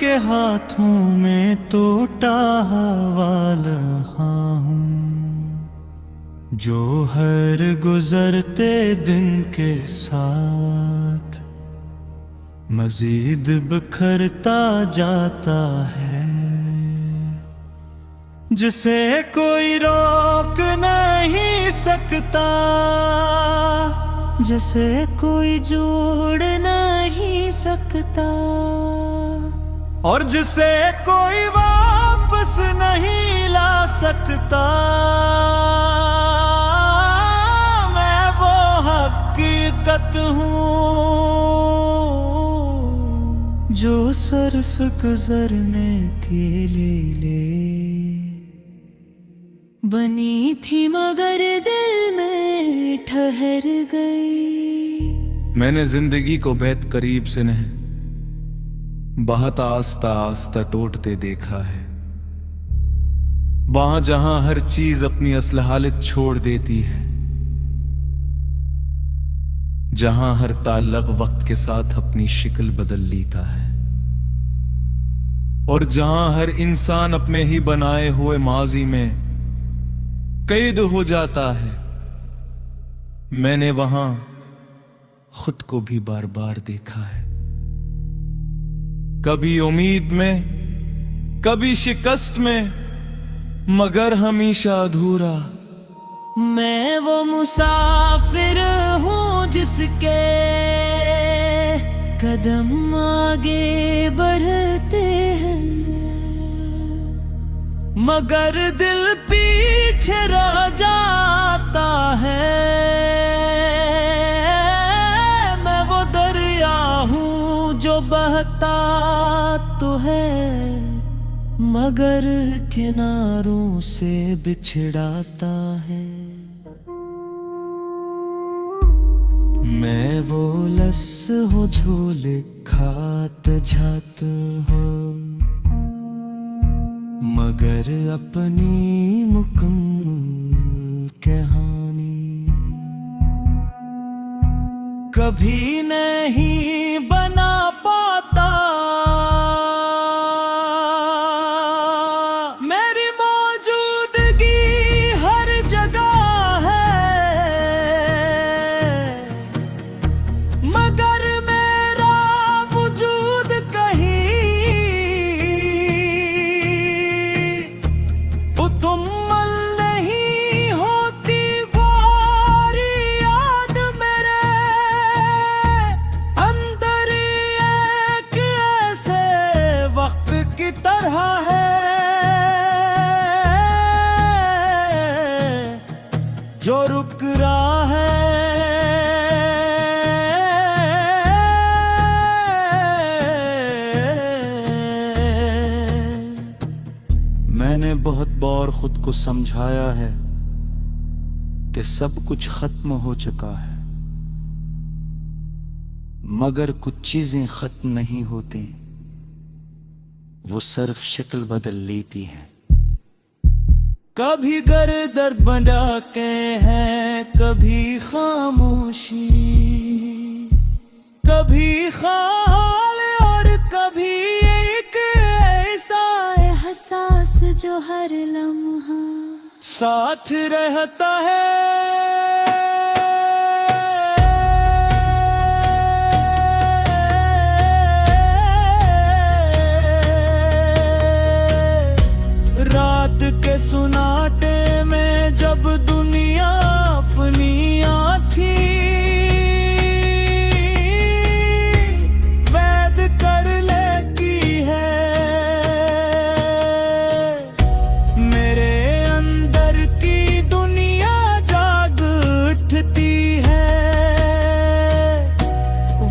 के हाथों में टूटा वाला हूँ, जो हर गुजरते दिन के साथ मजीद बिखरता जाता है, जिसे कोई रोक नहीं सकता, जिसे कोई जोड़ नहीं सकता, और जिसे कोई वापस नहीं ला सकता। मैं वो हकीकत हूँ जो सिर्फ गुजरने के लिए बनी थी, मगर दिल में ठहर गई। मैंने जिंदगी को बेहद करीब से नहीं, बहता आस्ता आस्ता टूटते देखा है। वहां जहां हर चीज अपनी असल हालत छोड़ देती है, जहां हर ताल्लुक वक्त के साथ अपनी शक्ल बदल लेता है, और जहां हर इंसान अपने ही बनाए हुए माजी में कैद हो जाता है। मैंने वहां खुद को भी बार बार देखा है, कभी उम्मीद में, कभी शिकस्त में, मगर हमेशा अधूरा। मैं वो मुसाफिर हूँ जिसके कदम आगे बढ़ते हैं, मगर दिल पीछे रह जाता है। मैं वो दरिया हूँ जो बहता तो है, मगर किनारों से बिछड़ाता है। मैं वो लस हूँ झोले खात जात हूँ, मगर अपनी मुकम्मल कहानी कभी नहीं बना पाता। मेरी मौजूदगी हर जगह है, मगर मेरा वजूद कहीं मुकम्मल नहीं होती। वो याद मेरे अंदर एक ऐसे वक्त की तरह है, जो रुक रहा है। मैंने बहुत बार खुद को समझाया है कि सब कुछ खत्म हो चुका है, मगर कुछ चीजें खत्म नहीं होती, वो सिर्फ शक्ल बदल लेती हैं। कभी गर्दर बना के है, कभी खामोशी, कभी ख्याल, और कभी एक ऐसा एहसास जो हर लम्हा साथ रहता है। रात के सुनाटे में जब दुनिया अपनी थी, वैद कर लेती है। मेरे अंदर की दुनिया जाग उठती है,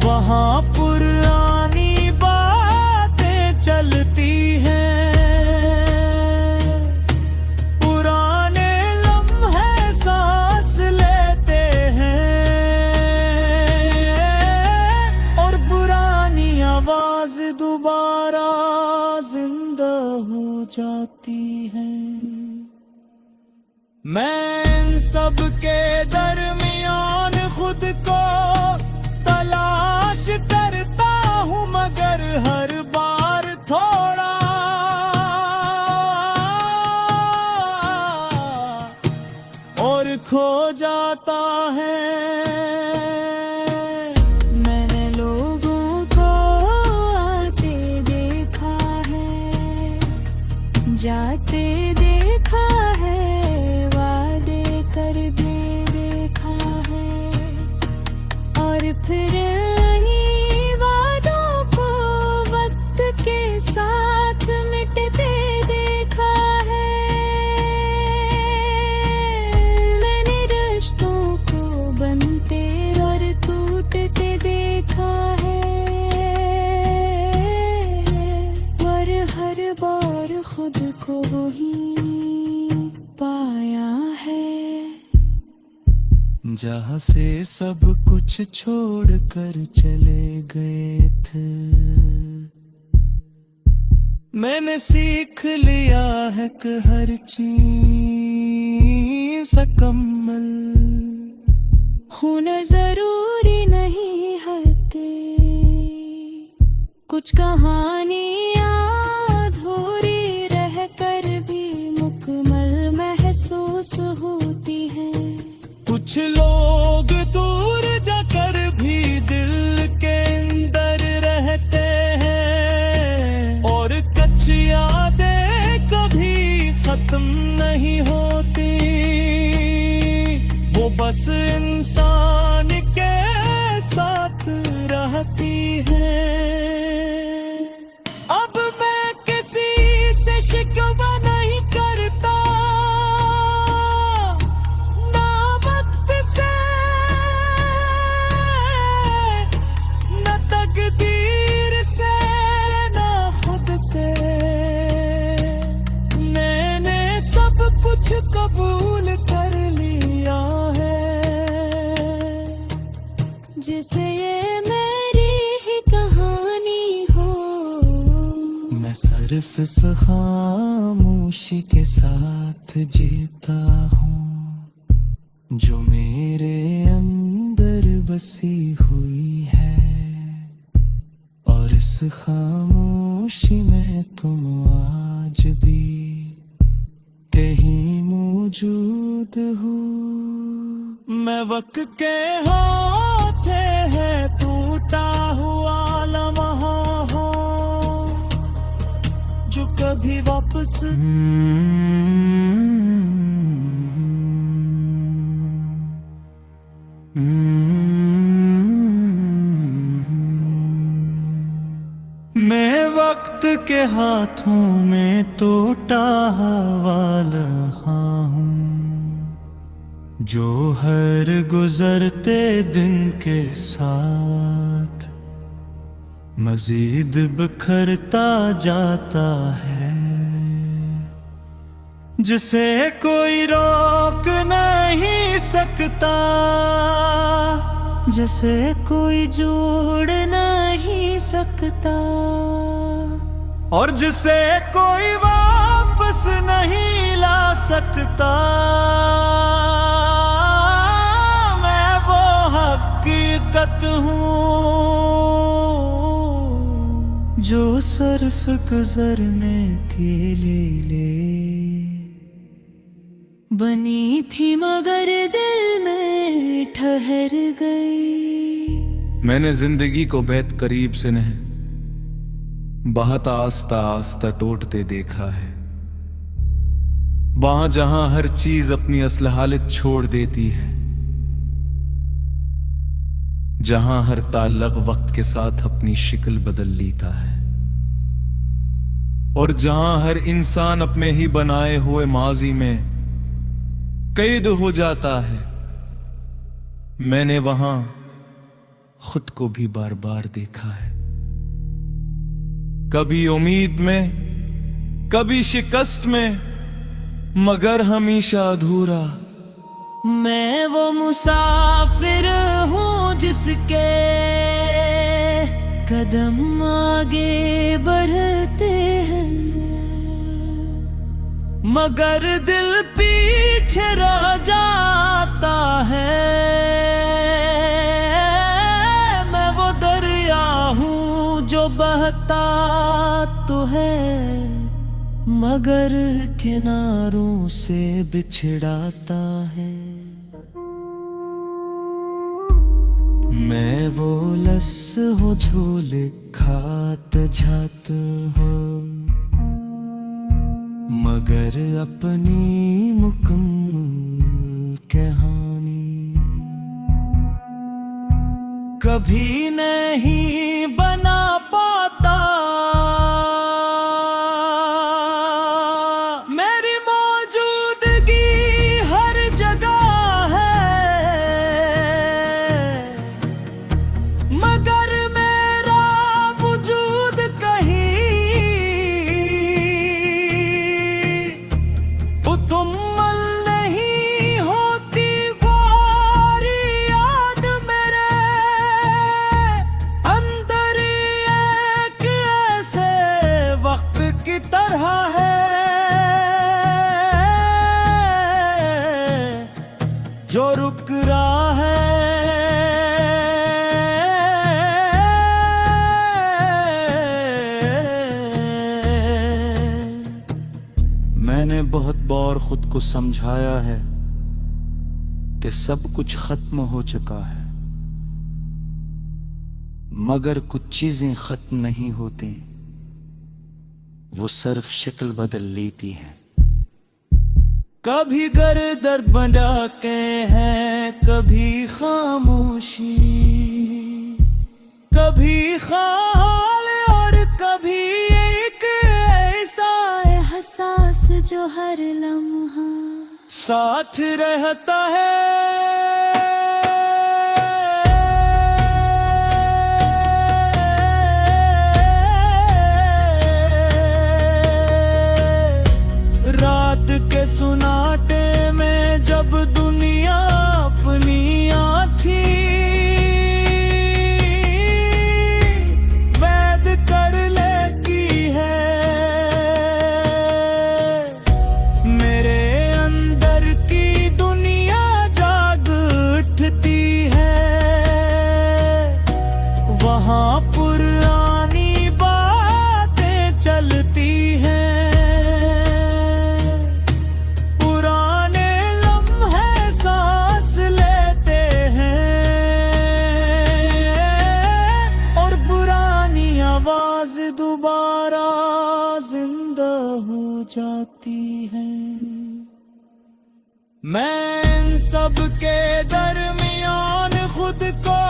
वहां पुरानी बातें चलती हैं। दोबारा जिंदा हो जाती है। मैं इन सब के दरमियान खुद को तलाश करता हूँ, मगर हर बार थोड़ा जाता है। मैंने लोगों को आते देखा है, जाते देखा है, वादे कर भी देखा है, और फिर इन्हीं वादों को वक्त के साथ मिटते देखा है। मैंने रिश्तों को बनते और टूटते देखा है, और हर बार खुद को वही पाया है। जहाँ से सब कुछ छोड़ कर चले गए थे, मैंने सीख लिया है कि हर चीज मुकम्मल होना जरूरी नहीं होते, कुछ कहानियाँ अधूरी रह कर भी मुकम्मल महसूस होती हैं। कुछ लोग दूर जाकर भी दिल के अंदर रहते हैं, और कच्ची यादें कभी खत्म नहीं होती, वो बस इंसान के साथ रहती है। अब मैं किसी से शिकवा नहीं करता, ना वक्त से, ना तकदीर से, ना खुद से। मैंने सब कुछ कबूल कर लिया है। जिसे ये मेरी ही कहानी हो, मैं सिर्फ इस खामोशी के साथ जीता हूँ, जो मेरे अंदर बसी हुई है, और इस खामोशी में तुम आज भी कहीं मौजूद हो। मैं वक्त के हाथे है टूटा हुआ लम्हा हो, जो कभी वापस मैं वक्त के हाथों में टूटा हुआ लम्हा हूँ, जो हर गुजरते दिन के साथ मजीद बिखरता जाता है, जिसे कोई रोक नहीं सकता, जिसे कोई जोड़ नहीं सकता, और जिसे कोई वापस नहीं ला सकता। मैं वो हकीकत हूँ जो सिर्फ गुजरने के लिए बनी थी, मगर दिल में ठहर गई। मैंने जिंदगी को बेहद करीब से नहीं, बहता आस्ता आस्ता टूटते देखा है। वहां जहां हर चीज अपनी असल हालत छोड़ देती है, जहां हर ताल्लुक वक्त के साथ अपनी शक्ल बदल लेता है, और जहां हर इंसान अपने ही बनाए हुए माजी में कैद हो जाता है। मैंने वहां खुद को भी बार बार देखा है, कभी उम्मीद में, कभी शिकस्त में, मगर हमेशा अधूरा। मैं वो मुसाफिर हूँ जिसके कदम आगे बढ़ते हैं, मगर दिल पीछे रह जाता है। मैं वो दरिया हूँ जो बहता तो है, मगर किनारों से बिछड़ाता है। मैं वो लस हो झोले खात जात हो, मगर अपनी मुकम्मल कहानी कभी नहीं बना पाता। मेरी मौजूदगी हर जगह है, मगर मेरा वजूद कहीं मुकम्मल नहीं होती। वारी याद मेरे अंदर एक ऐसे वक्त की तरह है जो रुक रहा है। मैंने बहुत बार खुद को समझाया है कि सब कुछ खत्म हो चुका है, मगर कुछ चीजें खत्म नहीं होती, वो सिर्फ शक्ल बदल लेती हैं। कभी गर्दर बनाते हैं, कभी खामोशी, कभी खाल और कभी एक ऐसा एहसास जो हर लम्हा साथ रहता है। रात के सुनाटे में जब दुनिया अपनी थी, वैद कर लेती है। मेरे अंदर की दुनिया जाग उठती है, वहाँ पुरानी बातें चलती हैं। आवाज दोबारा जिंदा हो जाती है। मैं इन सब के दरमियान खुद को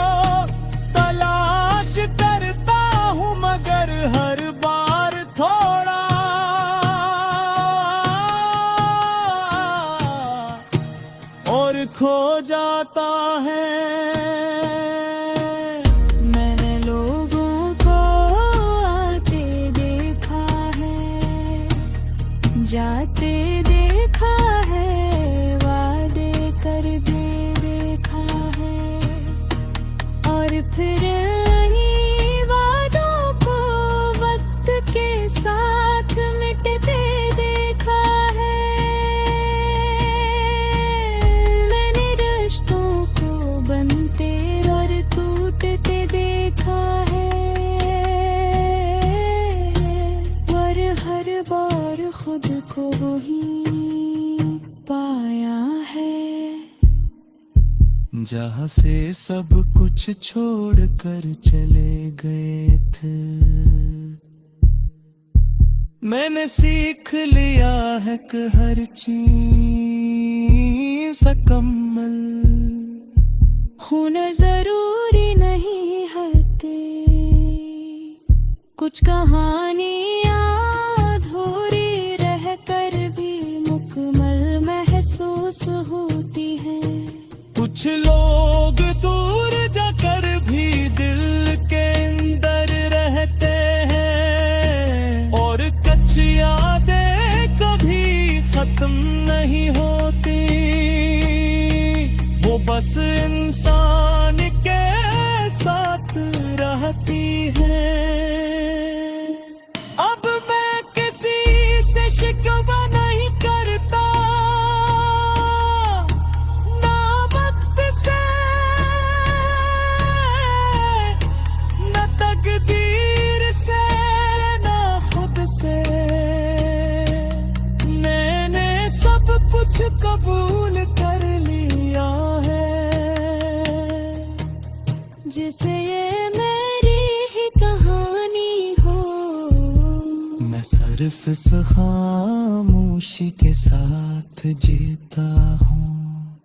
तलाश करता हूँ, मगर हर बार थोड़ा और खो जाता है। जाते देखा है, वादे कर भी देखा है, और फिर ही वादों को वक्त के साथ मिटते देखा है। मैंने रिश्तों को बनते और टूटते देखा है, और हर बार खुद को वही पाया है। जहाँ से सब कुछ छोड़कर चले गए थे, मैंने सीख लिया है कि हर चीज सकम्मल होना जरूरी नहीं होते। कुछ कहानियाँ अधूरी रहकर भी मुकम्मल महसूस होती हैं। कुछ लोग दूर जाकर भी दिल के अंदर रहते हैं, और कच्ची यादें कभी खत्म नहीं होती, वो बस इंसान के साथ रहती है। अब मैं किसी से शिकवा नहीं करता, ना वक्त से, ना तकदीर से, ना खुद से। मैंने सब कुछ कबूल कर लिया है। सिर्फ इस खामोशी के साथ जीता हूँ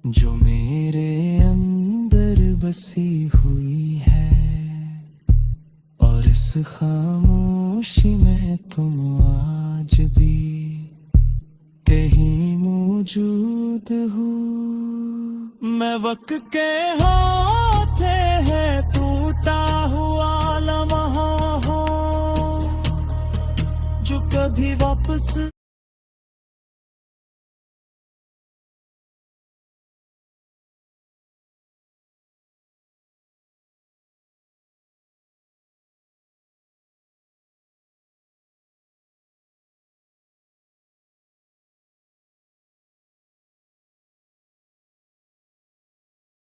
जो मेरे अंदर बसी हुई है, और इस खामोशी में तुम आज भी कहीं मौजूद हो। मैं वक्त के हाथे है टूटा हुआ लम्हा हो जो कभी वापस